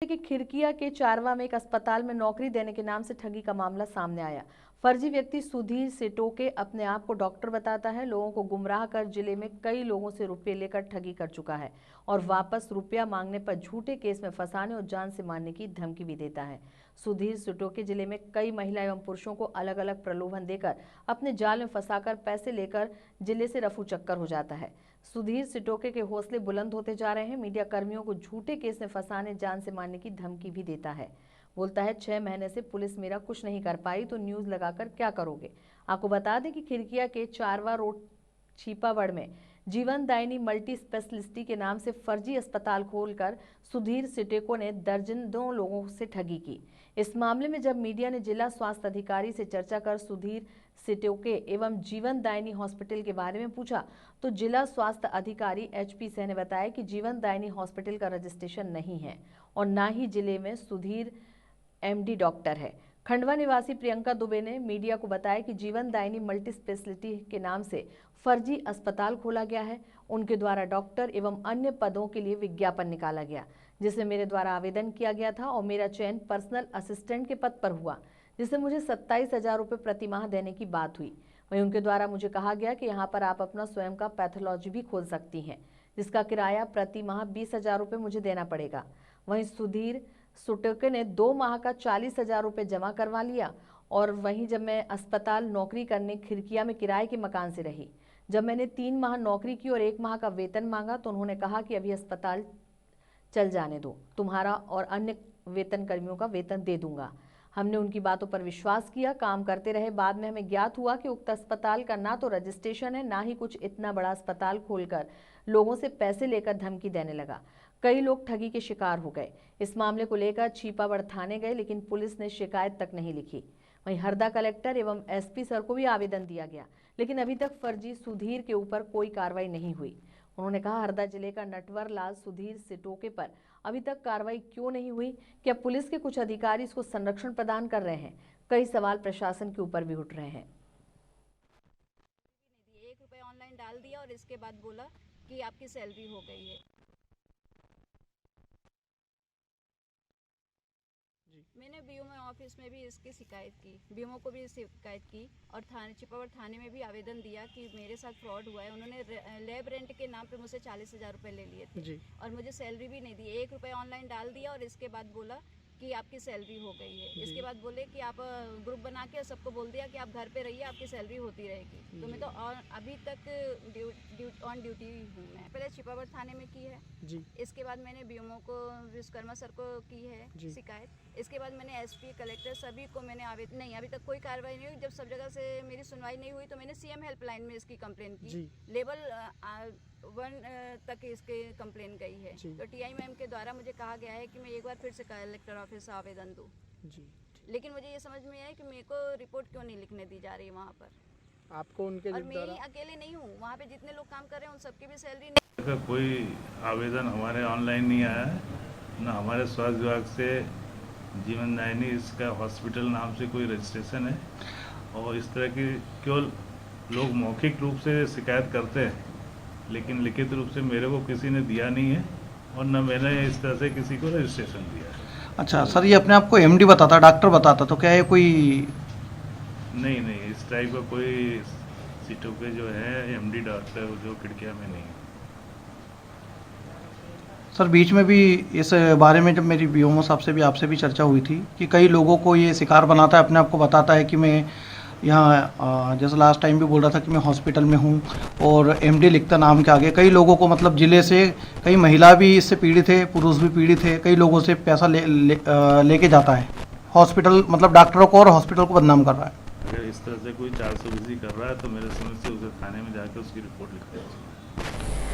कि खिरकिया के चारवा में एक अस्पताल में नौकरी देने के नाम से ठगी का मामला सामने आया। फर्जी व्यक्ति सुधीर सिटोके अपने आप को डॉक्टर बताता है, लोगों को गुमराह कर जिले में कई लोगों से रुपए लेकर ठगी कर चुका है और वापस रुपया मांगने पर झूठे केस में फंसाने और जान से मारने की धमकी भी देता है। सुधीर सिटोके जिले में कई महिला एवं पुरुषों को अलग अलग प्रलोभन देकर अपने जाल में फंसाकर पैसे लेकर जिले से रफू चक्कर हो जाता है। सुधीर सिटोके के हौसले बुलंद होते जा रहे हैं। मीडिया कर्मियों को झूठे केस में फंसाने, जान से मारने की धमकी भी देता है। बोलता है 6 महीने से पुलिस मेरा कुछ नहीं कर पाई तो न्यूज लगाकर क्या करोगे। आपको बता दें कि खिरकिया के चारवा रोड छिपावड़ में जीवनदायिनी मल्टी स्पेशलिटी के नाम से फर्जी अस्पताल खोलकर सुधीर सिटोके ने दर्जनों लोगों से ठगी की। इस मामले में जब मीडिया ने जिला स्वास्थ्य अधिकारी से चर्चा कर सुधीर सिटोके एवं जीवनदायिनी हॉस्पिटल के बारे में पूछा तो जिला स्वास्थ्य अधिकारी HP सिंह ने बताया कि जीवनदायिनी हॉस्पिटल का रजिस्ट्रेशन नहीं है और न ही जिले में सुधीर MD डॉक्टर है। खंडवा निवासी प्रियंका दुबे ने मीडिया को बताया कि जीवनदायिनी मल्टी स्पेशलिटी के नाम से फर्जी अस्पताल खोला गया है। उनके द्वारा डॉक्टर एवं अन्य पदों के लिए विज्ञापन निकाला गया, जिसमें मेरे द्वारा आवेदन किया गया था और मेरा चयन पर्सनल असिस्टेंट के पद पर हुआ, जिससे मुझे 27,000 रुपये प्रति माह देने की बात हुई। वहीं उनके द्वारा मुझे कहा गया कि यहाँ पर आप अपना स्वयं का पैथोलॉजी भी खोल सकती हैं, जिसका किराया प्रति माह 20,000 रुपये मुझे देना पड़ेगा। वहीं सुधीर सिटोके ने 2 माह का 40,000 रुपये जमा करवा लिया और वहीं जब मैं अस्पताल नौकरी करने खिरकिया में किराए के मकान से रही, जब मैंने 3 माह नौकरी की और 1 माह का वेतन मांगा तो उन्होंने कहा कि अभी अस्पताल चल जाने दो, तुम्हारा और अन्य वेतन कर्मियों का वेतन दे दूंगा। हमने उनकी बातों पर विश्वास किया, काम करते रहे। बाद में हमें ज्ञात हुआ कि उक्त अस्पताल का ना तो रजिस्ट्रेशन है, ना ही कुछ इतना बड़ा अस्पताल खोलकर लोगों से पैसे लेकर धमकी देने लगा। कई लोग ठगी के शिकार हो गए। इस मामले को लेकर छिपावड़ थाने गए, लेकिन पुलिस ने शिकायत तक नहीं लिखी। वहीं हरदा कलेक्टर एवं SP सर को भी आवेदन दिया गया, लेकिन अभी तक फर्जी सुधीर के ऊपर कोई कार्रवाई नहीं हुई। उन्होंने कहा, हरदा जिले का नटवर लाल सुधीर सिटोके पर अभी तक कार्रवाई क्यों नहीं हुई? क्या पुलिस के कुछ अधिकारी इसको संरक्षण प्रदान कर रहे हैं? कई सवाल प्रशासन के ऊपर भी उठ रहे हैं। 1 रुपया ऑनलाइन डाल दिया और इसके बाद बोला कि आपकी सैलरी हो गई है। मैंने BMO ऑफिस में भी इसकी शिकायत की, BMO को भी शिकायत की और छिपावड़ थाने में भी आवेदन दिया कि मेरे साथ फ्रॉड हुआ है। उन्होंने लैब रेंट के नाम पे मुझसे 40,000 रुपये ले लिए थे और मुझे सैलरी भी नहीं दी। 1 रुपया ऑनलाइन डाल दिया और इसके बाद बोला कि आपकी सैलरी हो गई है। इसके बाद बोले कि आप ग्रुप बना के सबको बोल दिया कि आप घर पे रहिए, आपकी सैलरी होती रहेगी। तो मैं तो अभी तक ऑन ड्यूटी हूँ। मैं पहले छिपावड़ थाने में की है जी। इसके बाद मैंने BMO को, विश्वकर्मा सर को की है शिकायत। इसके बाद मैंने SP, कलेक्टर सभी को मैंने आवेदन, नहीं अभी तक कोई कार्रवाई नहीं हुई। जब सब जगह से मेरी सुनवाई नहीं हुई तो मैंने CM हेल्पलाइन में इसकी कंप्लेन की। लेवल 1 तक इसके कंप्लेन गई है। तो TI मैम के द्वारा मुझे कहा गया है कि मैं एक बार फिर से कलेक्टर ऑफिस आवेदन दूं जी। लेकिन मुझे ये समझ में आया कि मेरे को रिपोर्ट क्यों नहीं लिखने दी जा रही वहाँ पर। आपको उनके और मैं अकेले नहीं हूँ, वहाँ पे जितने लोग काम कर रहे हैं उन सबकी भी सैलरी नहीं। कोई आवेदन हमारे ऑनलाइन नहीं आया है, ना हमारे स्वास्थ्य विभाग से जीवनदायिनी इसका हॉस्पिटल नाम से कोई रजिस्ट्रेशन है। और इस तरह की केवल लोग मौखिक रूप से शिकायत करते हैं, लेकिन लिखित रूप से मेरे को किसी ने दिया नहीं है और न मैंने इस तरह से किसी को रजिस्ट्रेशन दिया है। अच्छा सर, ये अपने आप को MD बताता, डॉक्टर बताता, तो क्या ये कोई नहीं, इस टाइप का कोई सिटोके जो है MD डॉक्टर जो खिड़किया में नहीं है। सर बीच में भी इस बारे में जब मेरी BMO साहब से भी, आपसे भी चर्चा हुई थी कि कई लोगों को ये शिकार बनाता है, अपने आप को बताता है कि मैं यहाँ, जैसे लास्ट टाइम भी बोल रहा था कि मैं हॉस्पिटल में हूँ और MD लिखता नाम के आगे। कई लोगों को, मतलब जिले से कई महिला भी इससे पीड़ित है, पुरुष भी पीड़ित है, कई लोगों से पैसा लेके जाता है हॉस्पिटल, मतलब डॉक्टरों को और हॉस्पिटल को बदनाम कर रहा है। अगर इस तरह से कोई 420 कर रहा है तो मेरे समझ से उसे थाने में जाकर उसकी रिपोर्ट लिख दें।